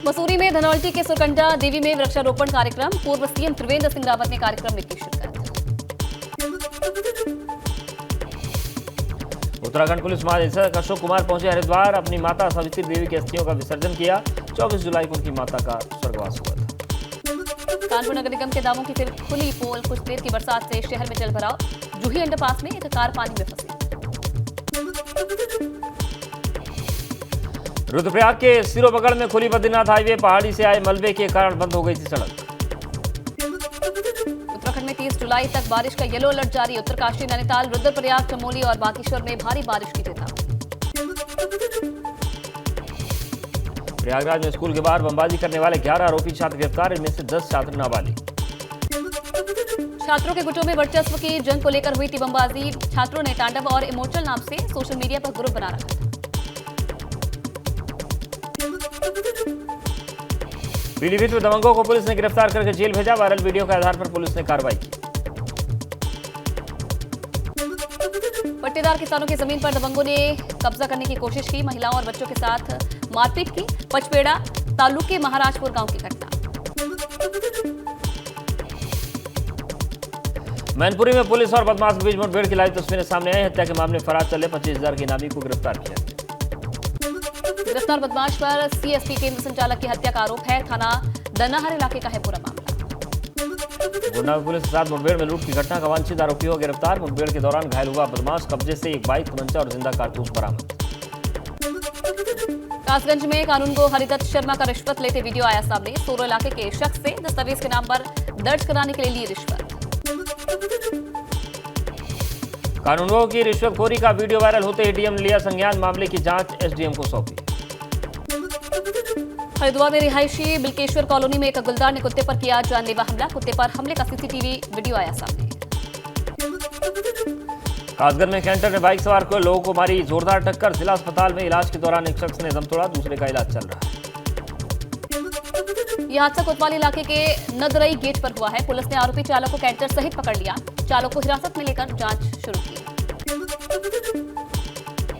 मसूरी में धनौल्टी के सुरकंडा देवी में वृक्षारोपण कार्यक्रम, पूर्व सीएम त्रिवेंद्र सिंह रावत ने कार्यक्रम में की शिरकत। उत्तराखंड पुलिस महानिदेशक अशोक कुमार पहुंचे हरिद्वार, अपनी माता सावित्री देवी की अस्थियों का विसर्जन किया। 24 जुलाई को उनकी माता का स्वर्गवास हुआ था। कानपुर नगर निगम के दावों की फिर खुली पोल, कुछ देर की बरसात से शहर में जलभराव। जूही अंडरपास में एक कार पानी में फंसी। रुद्रप्रयाग के सिरोबगढ़ में खुली बद्रीनाथ हाईवे, पहाड़ी से आए मलबे के कारण बंद हो गई थी सड़क। उत्तराखंड में 30 जुलाई तक बारिश का येलो अलर्ट जारी। उत्तरकाशी, नैनीताल, रुद्रप्रयाग, चमोली और बागेश्वर में भारी बारिश की चेतावनी। प्रयागराज में स्कूल के बाहर बमबाजी करने वाले 11 आरोपी छात्र गिरफ्तार, इनमें से 10 छात्र नाबालिग। छात्रों के गुटों में वर्चस्व की जंग को लेकर हुई थी बमबाजी। छात्रों ने तांडव और इमोचल नाम से सोशल मीडिया पर ग्रुप बना रखा था। पीलीभीत में दबंगों को पुलिस ने गिरफ्तार करके जेल भेजा। वायरल वीडियो के आधार पर पुलिस ने कार्रवाई की। पट्टेदार किसानों की जमीन पर दबंगों ने कब्जा करने की कोशिश की। महिलाओं और बच्चों के साथ मारपीट की। पचपेड़ा तालुके महाराजपुर गांव की घटना। मैनपुरी में पुलिस और बदमाश के बीच मुठभेड़ की लाइव तस्वीरें सामने आई। हत्या के मामले में फरार चले 25,000 के इनामी को गिरफ्तार किया। गिरफ्तार बदमाश पर सीएसपी केंद्र संचालक की हत्या का आरोप है। थाना दनाहर इलाके का है पूरा मामला। गोंडा में पुलिस के साथ मुठभेड़ में लूट की घटना का वांछित आरोपी हुआ गिरफ्तार। मुठभेड़ के दौरान घायल हुआ बदमाश, कब्जे से एक बाइक, तमंचा और जिंदा कारतूस बरामद। कासगंज में कानून गो हरिदत्त शर्मा का रिश्वत लेते वीडियो आया सामने। सोरो इलाके के शख्स से दस्तावेज के नाम पर दर्ज कराने के लिए ली रिश्वत। कानूनगो की रिश्वतखोरी का वीडियो वायरल होते ही डीएम ने लिया संज्ञान। मामले की जांच एसडीएम को सौंपी। हरिद्वार में रिहायशी बिल्केश्वर कॉलोनी में एक गुलदार ने कुत्ते पर किया जानलेवा हमला। कुत्ते पर हमले का सीसीटीवी वीडियो आया सामने। कासगंज में कैंटर ने बाइक सवार को लोगों को मारी जोरदार टक्कर। जिला अस्पताल में इलाज के दौरान एक शख्स ने दम तोड़ा, दूसरे का इलाज चल रहा है। यह हादसा कोतवाली इलाके के नदरई गेट पर हुआ है। पुलिस ने आरोपी चालक को कैंटर सहित पकड़ लिया। चालक को हिरासत में लेकर जांच शुरू की।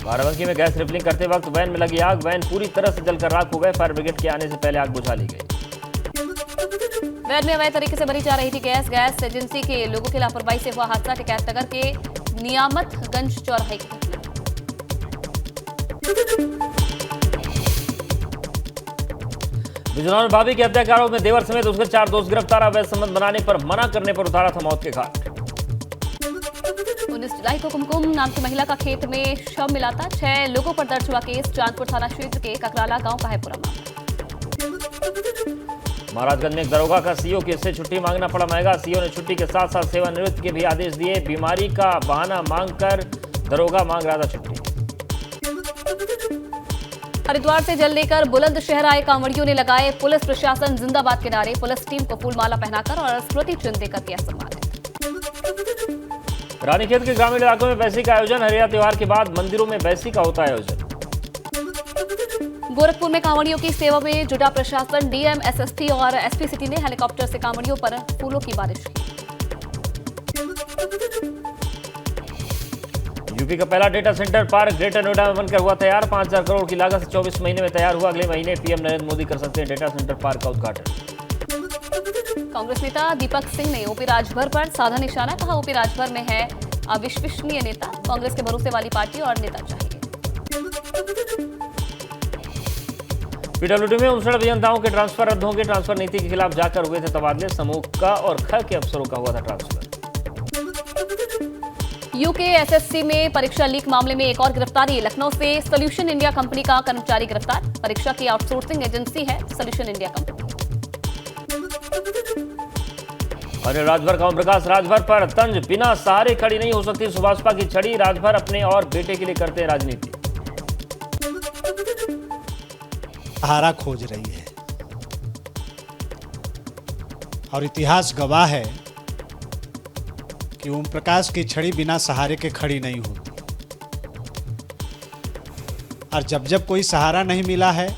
बाराबंकी में गैस रिफिलिंग करते वक्त वैन में लगी आग। वैन पूरी तरह से जलकर राख हो गए। फायर ब्रिगेड के आने से पहले आग बुझा ली गई। वैन में अवैध तरीके से भरी जा रही थी गैस। गैस एजेंसी के लोगों की लापरवाही से हुआ हादसा। टिकैत नगर के नियामतगंज चौराहे की घटना। बिजनौर में भाभी की हत्या के आरोप में देवर समेत उसके 4 दोस्त गिरफ्तार। अवैध संबंध बनाने पर मना करने पर उतारा था मौत के घाट। 19 जुलाई को कुमकुम नाम की महिला का खेत में शव मिला था। 6 लोगों पर दर्ज हुआ केस। चांदपुर थाना क्षेत्र के ककराला गांव का है पूरा मामला। महाराजगंज में एक दरोगा का सीओ केस से छुट्टी मांगना पड़ा महंगा। सीओ ने छुट्टी के साथ साथ सेवानिवृत्ति के भी आदेश दिए। बीमारी का बहाना मांगकर दरोगा मांग रहा था छुट्टी। हरिद्वार से जल लेकर बुलंदशहर आए कांवड़ियों ने लगाए पुलिस प्रशासन जिंदाबाद के नारे। पुलिस टीम को फूलमाला पहनाकर और स्मृति चिन्ह देकर किया सम्मानित। रानीखेत के ग्रामीण इलाकों में बैसी का आयोजन। हरिया त्योहार के बाद मंदिरों में बैसी का होता है आयोजन। गोरखपुर में कांवड़ियों की सेवा में जुटा प्रशासन। डीएम, एसएसटी और एसपी सिटी ने हेलीकॉप्टर से कांवड़ियों पर फूलों की बारिश की। यूपी का पहला data centre park greater Noida में बनकर हुआ तैयार। 5,000 करोड़ की लागत से 24 महीने में तैयार हुआ। अगले महीने पीएम नरेंद्र मोदी कर सकते हैं डेटा सेंटर पार्क का उद्घाटन। कांग्रेस नेता दीपक सिंह ने ओपी राजभर पर साधा निशाना। कहा, ओपी राजभर में है अविश्वसनीय नेता। कांग्रेस के भरोसे वाली पार्टी और नेता चाहिए। पीडब्ल्यूडी में 59 अभियंताओं के ट्रांसफर रद्द होंगे। ट्रांसफर नीति के खिलाफ जाकर हुए थे तबादले। समूह का और ख के अफसरों का हुआ था ट्रांसफर। यूके एसएससी में परीक्षा लीक मामले में एक और गिरफ्तारी। लखनऊ से सोल्यूशन इंडिया कंपनी का कर्मचारी गिरफ्तार। परीक्षा की आउटसोर्सिंग एजेंसी है solution India company. Anil Rajbhar का ओम प्रकाश राजभर पर तंज। बिना सहारे खड़ी नहीं हो सकती सुभाषपा की छड़ी। राजभर अपने और बेटे के लिए करते हैं राजनीति। सहारा खोज रही है और इतिहास गवाह है कि ओम प्रकाश की छड़ी बिना सहारे के खड़ी नहीं होती। और जब जब कोई सहारा नहीं मिला है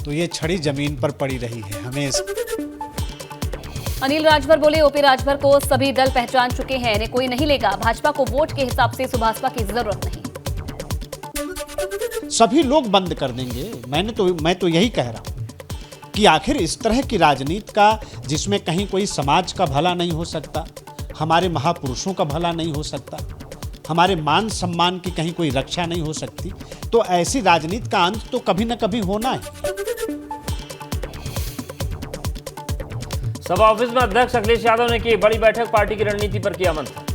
तो ये छड़ी जमीन पर पड़ी रही है हमेशा। अनिल राजभर बोले, ओपी राजभर को सभी दल पहचान चुके हैं। इन्हें कोई नहीं लेगा। भाजपा को वोट के हिसाब से सुभाषपा की जरूरत नहीं। सभी लोग बंद कर देंगे। मैं तो यही कह रहा हूं कि आखिर इस तरह की राजनीति का, जिसमें कहीं कोई समाज का भला नहीं हो सकता, हमारे महापुरुषों का भला नहीं हो सकता, हमारे मान सम्मान की कहीं कोई रक्षा नहीं हो सकती, तो ऐसी राजनीति का अंत तो कभी न कभी होना है। सभा ऑफिस में अध्यक्ष अखिलेश यादव ने की बड़ी बैठक, पार्टी की रणनीति पर किया मंथन।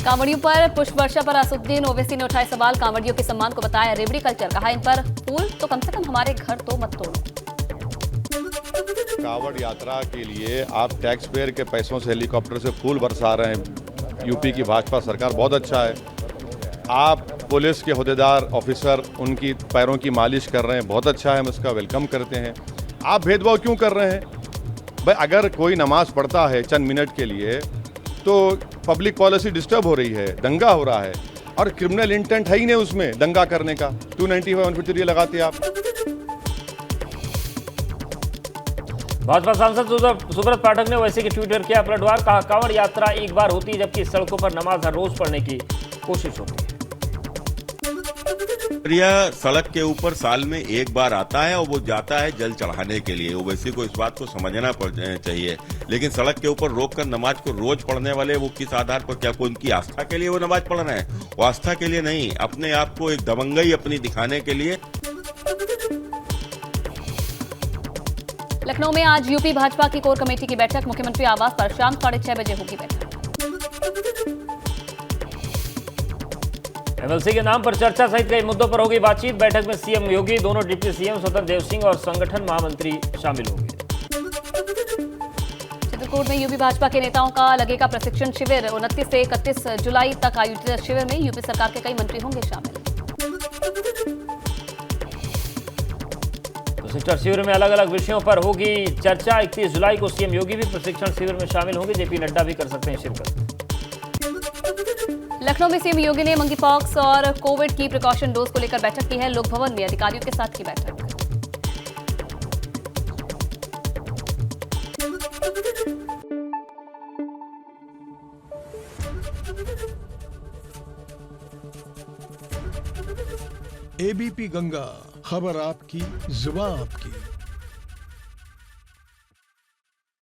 कांवड़ियों पर पुष्प वर्षा पर असुद्दीन ओवैसी ने उठाए सवाल, कांवड़ियों के सम्मान को बताया रेवड़ी कल्चर, कहा इन पर फूल तो कम से कम हमारे घर तो मत तोड़ो। कांवड़ यात्रा के लिए आप टैक्स पेयर के पैसों से हेलीकॉप्टर से फूल बरसा रहे हैं। यूपी की भाजपा सरकार बहुत अच्छा है। आप पुलिस के होदेदार ऑफिसर उनकी पैरों की मालिश कर रहे हैं, बहुत अच्छा है, हम इसका वेलकम करते हैं। आप भेदभाव क्यों कर रहे हैं भाई? अगर कोई नमाज पढ़ता है चंद मिनट के लिए तो पब्लिक पॉलिसी डिस्टर्ब हो रही है, दंगा हो रहा है, और क्रिमिनल इंटेंट है ही नहीं उसमें दंगा करने का। 295 153 लगाते आप। भाजपा सांसद सुब्रत पाठक ने ओवैसी के ट्विटर किया पलटवार, कहा कांवड़ यात्रा एक बार होती है जबकि सड़कों पर नमाज हर रोज पढ़ने की कोशिश होती है। यह सड़क के ऊपर साल में एक बार आता है और वो जाता है जल चढ़ाने के लिए। ओवैसी को इस बात को समझना चाहिए। लेकिन सड़क के ऊपर रोककर नमाज को रोज पढ़ने वाले वो किस आधार पर, क्या कोई उनकी आस्था के लिए वो नमाज पढ़ रहे हैं? वो आस्था के लिए नहीं, अपने आप को एक दबंगई अपनी दिखाने के लिए। लखनऊ में आज यूपी भाजपा की कोर कमेटी की बैठक, मुख्यमंत्री आवास पर शाम 6:30 बजे होगी बैठक। एमएलसी के नाम पर चर्चा सहित कई मुद्दों पर होगी बातचीत, बैठक में सीएम योगी, दोनों डिप्टी सीएम स्वतंत्र देव सिंह और संगठन महामंत्री शामिल होंगे। चित्रकूट में यूपी भाजपा के नेताओं का लगेगा प्रशिक्षण शिविर, 29 से 31 जुलाई तक आयोजित शिविर में यूपी सरकार के कई मंत्री होंगे शामिल। प्रशिक्षण शिविर में अलग अलग विषयों पर होगी चर्चा, 31 जुलाई को सीएम योगी भी प्रशिक्षण शिविर में शामिल होंगे, जेपी नड्डा भी कर सकते हैं शिरकत। लखनऊ में सीएम योगी ने मंकीपॉक्स और कोविड की प्रिकॉशन डोज को लेकर बैठक की है, लोक भवन में अधिकारियों के साथ की बैठक। एबीपी गंगा, खबर आपकी, जुबान आपकी।